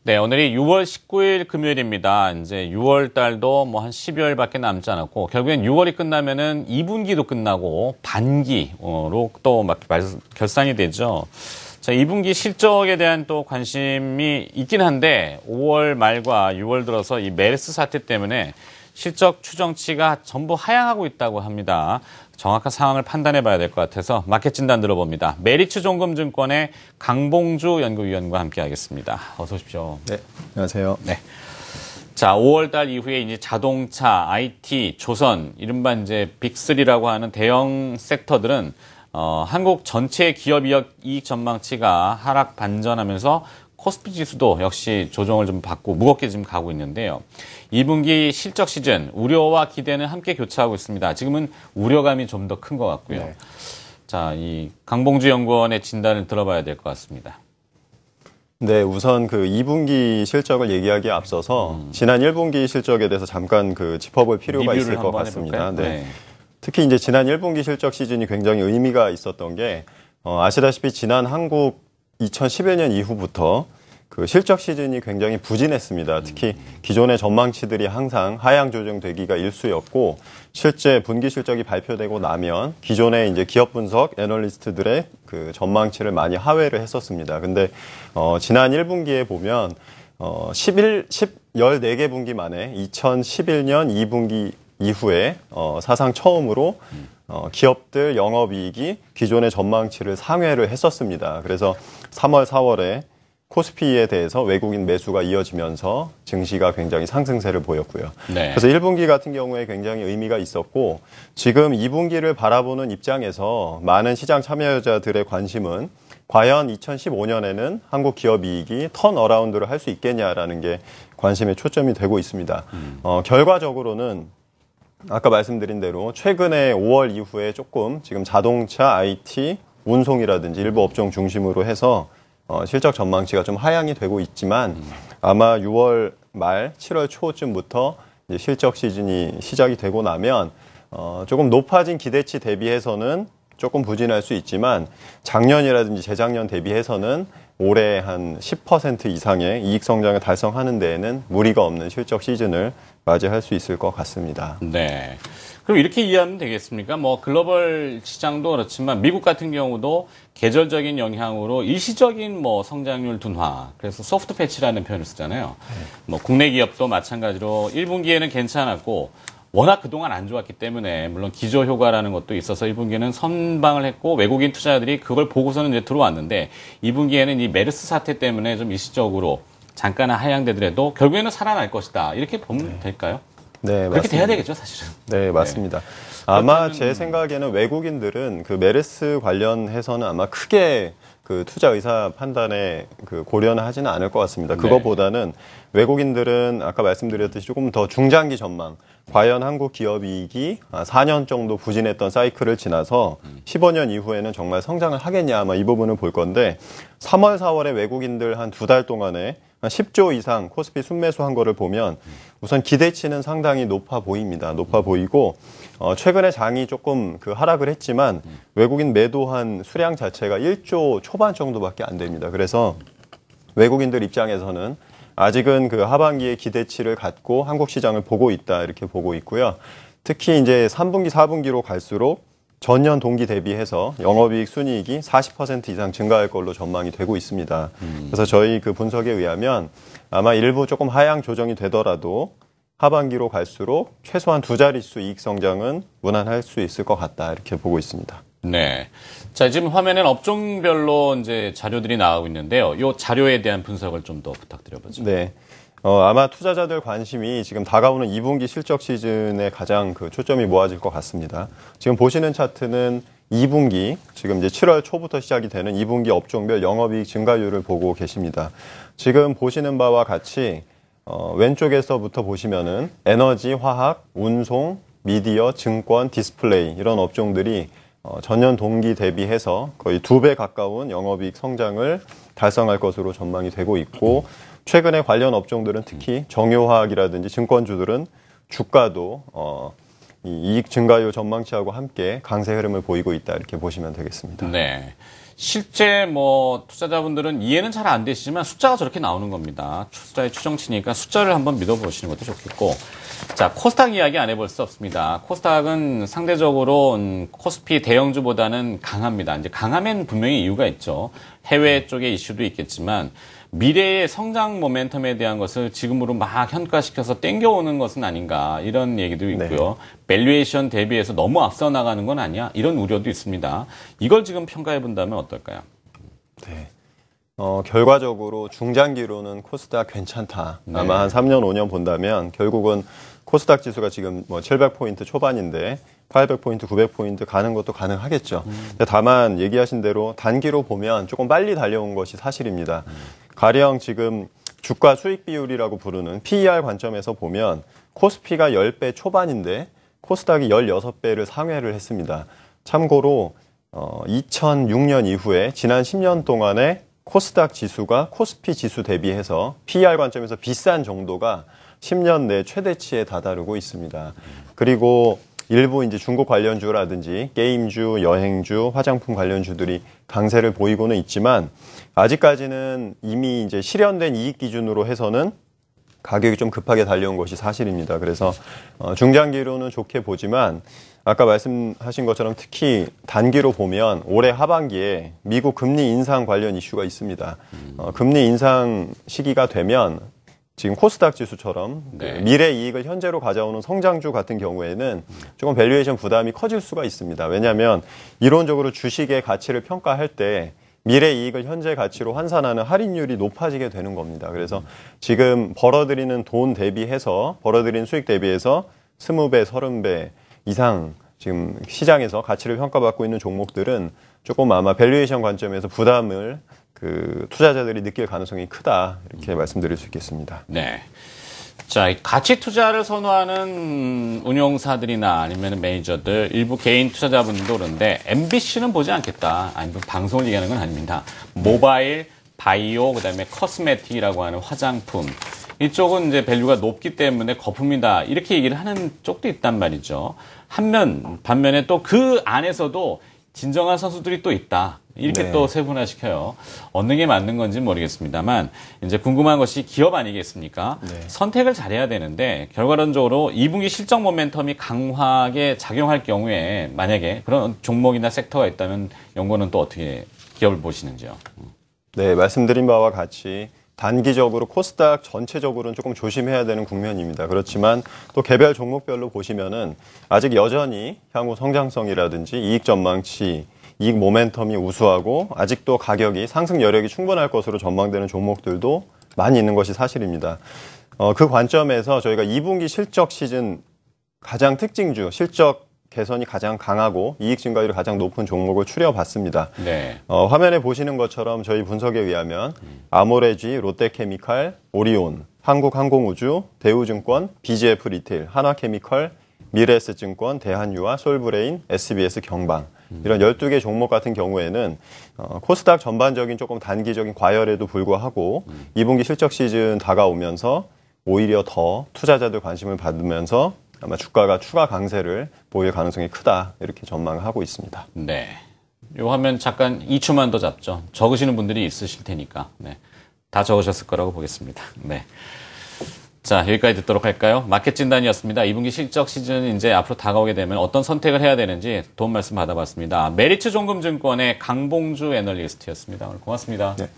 네, 오늘이 6월 19일 금요일입니다. 이제 6월 달도 뭐 한 12월밖에 남지 않았고, 결국엔 6월이 끝나면은 2분기도 끝나고 반기로 또 막 결산이 되죠. 자, 2분기 실적에 대한 또 관심이 있긴 한데, 5월 말과 6월 들어서 이 메르스 사태 때문에 실적 추정치가 전부 하향하고 있다고 합니다. 정확한 상황을 판단해 봐야 될 것 같아서 마켓 진단 들어봅니다. 메리츠 종금증권의 강봉주 연구위원과 함께 하겠습니다. 어서 오십시오. 네, 안녕하세요. 네. 자, 5월 달 이후에 이제 자동차, IT, 조선, 이른바 이제 빅3라고 하는 대형 섹터들은 한국 전체 기업 이익 전망치가 하락 반전하면서 코스피 지수도 역시 조정을 좀 받고 무겁게 지금 가고 있는데요. 2분기 실적 시즌 우려와 기대는 함께 교차하고 있습니다. 지금은 우려감이 좀 더 큰 것 같고요. 네. 자, 이 강봉주 연구원의 진단을 들어봐야 될 것 같습니다. 네, 우선 그 2분기 실적을 얘기하기에 앞서서 지난 1분기 실적에 대해서 잠깐 짚어볼 필요가 있을 것 같습니다. 네. 특히 이제 지난 1분기 실적 시즌이 굉장히 의미가 있었던 게 아시다시피 지난 한국 2011년 이후부터 그 실적 시즌이 굉장히 부진했습니다. 특히 기존의 전망치들이 항상 하향 조정되기가 일쑤였고, 실제 분기 실적이 발표되고 나면 기존의 이제 기업 분석 애널리스트들의 그 전망치를 많이 하회를 했었습니다. 근데 지난 1분기에 보면 14개 분기 만에 2011년 2분기 이후에 사상 처음으로 기업들 영업이익이 기존의 전망치를 상회를 했었습니다. 그래서 3월, 4월에 코스피에 대해서 외국인 매수가 이어지면서 증시가 굉장히 상승세를 보였고요. 네. 그래서 1분기 같은 경우에 굉장히 의미가 있었고, 지금 2분기를 바라보는 입장에서 많은 시장 참여자들의 관심은 과연 2015년에는 한국 기업 이익이 턴어라운드를 할 수 있겠냐라는 게 관심의 초점이 되고 있습니다. 결과적으로는 아까 말씀드린 대로 최근에 5월 이후에 조금 지금 자동차, IT, 운송이라든지 일부 업종 중심으로 해서 실적 전망치가 좀 하향이 되고 있지만, 아마 6월 말 7월 초쯤부터 이제 실적 시즌이 시작이 되고 나면 조금 높아진 기대치 대비해서는 조금 부진할 수 있지만, 작년이라든지 재작년 대비해서는 올해 한 10% 이상의 이익 성장을 달성하는 데에는 무리가 없는 실적 시즌을 맞이할 수 있을 것 같습니다. 네. 그럼 이렇게 이해하면 되겠습니까? 뭐 글로벌 시장도 그렇지만 미국 같은 경우도 계절적인 영향으로 일시적인 뭐 성장률 둔화, 그래서 소프트 패치라는 표현을 쓰잖아요. 뭐 국내 기업도 마찬가지로 1분기에는 괜찮았고 워낙 그동안 안 좋았기 때문에 물론 기저 효과라는 것도 있어서 1분기에는 선방을 했고 외국인 투자자들이 그걸 보고서는 이제 들어왔는데 2분기에는 이 메르스 사태 때문에 좀 일시적으로 잠깐 하향되더라도 결국에는 살아날 것이다. 이렇게 보면 될까요? 네, 그렇게 돼야 되겠죠, 사실은. 네, 맞습니다. 네. 아마 제 생각에는 외국인들은 그 메르스 관련해서는 아마 크게 그 투자 의사 판단에 그 고려는 하지는 않을 것 같습니다. 그거보다는 외국인들은 아까 말씀드렸듯이 조금 더 중장기 전망, 과연 한국 기업 이익이 4년 정도 부진했던 사이클을 지나서 15년 이후에는 정말 성장을 하겠냐, 아마 이 부분을 볼 건데, 3월, 4월에 외국인들 한 2달 동안에 한 10조 이상 코스피 순매수한 거를 보면 우선 기대치는 상당히 높아 보입니다. 높아 보이고, 최근에 장이 조금 그 하락을 했지만 외국인 매도한 수량 자체가 1조 초반 정도밖에 안 됩니다. 그래서 외국인들 입장에서는 아직은 그 하반기에 기대치를 갖고 한국 시장을 보고 있다, 이렇게 보고 있고요. 특히 이제 3분기, 4분기로 갈수록 전년 동기 대비해서 영업이익 순이익이 40% 이상 증가할 걸로 전망이 되고 있습니다. 그래서 저희 그 분석에 의하면 아마 일부 조금 하향 조정이 되더라도 하반기로 갈수록 최소한 2자릿수 이익 성장은 무난할 수 있을 것 같다, 이렇게 보고 있습니다. 네. 자, 지금 화면에는 업종별로 이제 자료들이 나오고 있는데요. 이 자료에 대한 분석을 좀 더 부탁드려보죠. 네. 아마 투자자들 관심이 지금 다가오는 2분기 실적 시즌에 가장 그 초점이 모아질 것 같습니다. 지금 보시는 차트는 2분기, 지금 이제 7월 초부터 시작이 되는 2분기 업종별 영업이익 증가율을 보고 계십니다. 지금 보시는 바와 같이 왼쪽에서부터 보시면은 에너지, 화학, 운송, 미디어, 증권, 디스플레이 이런 업종들이 전년 동기 대비해서 거의 2배 가까운 영업이익 성장을 달성할 것으로 전망이 되고 있고, 최근에 관련 업종들은 특히 정유화학이라든지 증권주들은 주가도 이 이익 증가율 전망치하고 함께 강세 흐름을 보이고 있다, 이렇게 보시면 되겠습니다. 네. 실제 뭐 투자자분들은 이해는 잘 안 되시지만 숫자가 저렇게 나오는 겁니다. 투자의 추정치니까 숫자를 한번 믿어보시는 것도 좋겠고. 자, 코스닥 이야기 안 해볼 수 없습니다. 코스닥은 상대적으로 코스피 대형주보다는 강합니다. 이제 강하면 분명히 이유가 있죠. 해외 쪽의 이슈도 있겠지만 미래의 성장 모멘텀에 대한 것을 지금으로 막 현가시켜서 땡겨오는 것은 아닌가 이런 얘기도 있고요. 밸류에이션 대비해서 너무 앞서 나가는 건 아니야? 이런 우려도 있습니다. 이걸 지금 평가해 본다면 어떨까요? 네. 결과적으로 중장기로는 코스닥 괜찮다. 아마 한 3년, 5년 본다면 결국은 코스닥 지수가 지금 뭐 700포인트 초반인데 800포인트, 900포인트 가는 것도 가능하겠죠. 다만 얘기하신 대로 단기로 보면 조금 빨리 달려온 것이 사실입니다. 가령 지금 주가 수익 비율이라고 부르는 PER 관점에서 보면 코스피가 10배 초반인데 코스닥이 16배를 상회를 했습니다. 참고로 2006년 이후에 지난 10년 동안에 코스닥 지수가 코스피 지수 대비해서 PER 관점에서 비싼 정도가 10년 내 최대치에 다다르고 있습니다. 그리고 일부 이제 중국 관련주라든지 게임주, 여행주, 화장품 관련주들이 강세를 보이고는 있지만 아직까지는 이미 이제 실현된 이익 기준으로 해서는 가격이 좀 급하게 달려온 것이 사실입니다. 그래서 중장기로는 좋게 보지만 아까 말씀하신 것처럼 특히 단기로 보면 올해 하반기에 미국 금리 인상 관련 이슈가 있습니다. 금리 인상 시기가 되면 지금 코스닥 지수처럼 미래 이익을 현재로 가져오는 성장주 같은 경우에는 조금 밸류에이션 부담이 커질 수가 있습니다. 왜냐하면 이론적으로 주식의 가치를 평가할 때 미래 이익을 현재 가치로 환산하는 할인율이 높아지게 되는 겁니다. 그래서 지금 벌어들이는 돈 대비해서 벌어들이는 수익 대비해서 20배, 30배 이상 지금 시장에서 가치를 평가받고 있는 종목들은 조금 아마 밸류에이션 관점에서 부담을 투자자들이 느낄 가능성이 크다 이렇게 말씀드릴 수 있겠습니다. 네. 자, 가치 투자를 선호하는 운용사들이나 아니면 매니저들, 일부 개인 투자자분들도 그런데 MBC는 보지 않겠다. 아니, 방송을 얘기하는 건 아닙니다. 모바일, 바이오, 그다음에 커스메틱이라고 하는 화장품. 이쪽은 이제 밸류가 높기 때문에 거품이다. 이렇게 얘기를 하는 쪽도 있단 말이죠. 반면에 또 그 안에서도 진정한 선수들이 또 있다. 이렇게 또 세분화시켜요. 어느 게 맞는 건지 모르겠습니다만 이제 궁금한 것이 기업 아니겠습니까? 선택을 잘해야 되는데 결과론적으로 2분기 실적 모멘텀이 강하게 작용할 경우에 만약에 그런 종목이나 섹터가 있다면 연구는 또 어떻게 기업을 보시는지요? 네, 말씀드린 바와 같이 단기적으로 코스닥 전체적으로는 조금 조심해야 되는 국면입니다. 그렇지만 또 개별 종목별로 보시면은 아직 여전히 향후 성장성이라든지 이익 전망치, 이익 모멘텀이 우수하고 아직도 가격이 상승 여력이 충분할 것으로 전망되는 종목들도 많이 있는 것이 사실입니다. 그 관점에서 저희가 2분기 실적 시즌 가장 특징주, 실적 개선이 가장 강하고 이익 증가율이 가장 높은 종목을 추려봤습니다. 네. 화면에 보시는 것처럼 저희 분석에 의하면 아모레지, 롯데케미칼, 오리온, 한국항공우주, 대우증권, BGF 리테일, 한화케미컬, 미래에셋증권, 대한유화, 솔브레인, SBS 경방 이런 12개 종목 같은 경우에는 코스닥 전반적인 조금 단기적인 과열에도 불구하고 2분기 실적 시즌 다가오면서 오히려 더 투자자들 관심을 받으면서 아마 주가가 추가 강세를 보일 가능성이 크다 이렇게 전망하고 있습니다. 네. 요 화면 잠깐 2초만 더 잡죠. 적으시는 분들이 있으실 테니까. 네. 다 적으셨을 거라고 보겠습니다. 네. 자, 여기까지 듣도록 할까요? 마켓 진단이었습니다. 2분기 실적 시즌 이제 앞으로 다가오게 되면 어떤 선택을 해야 되는지 도움 말씀 받아봤습니다. 메리츠 종금증권의 강봉주 애널리스트였습니다. 오늘 고맙습니다. 네.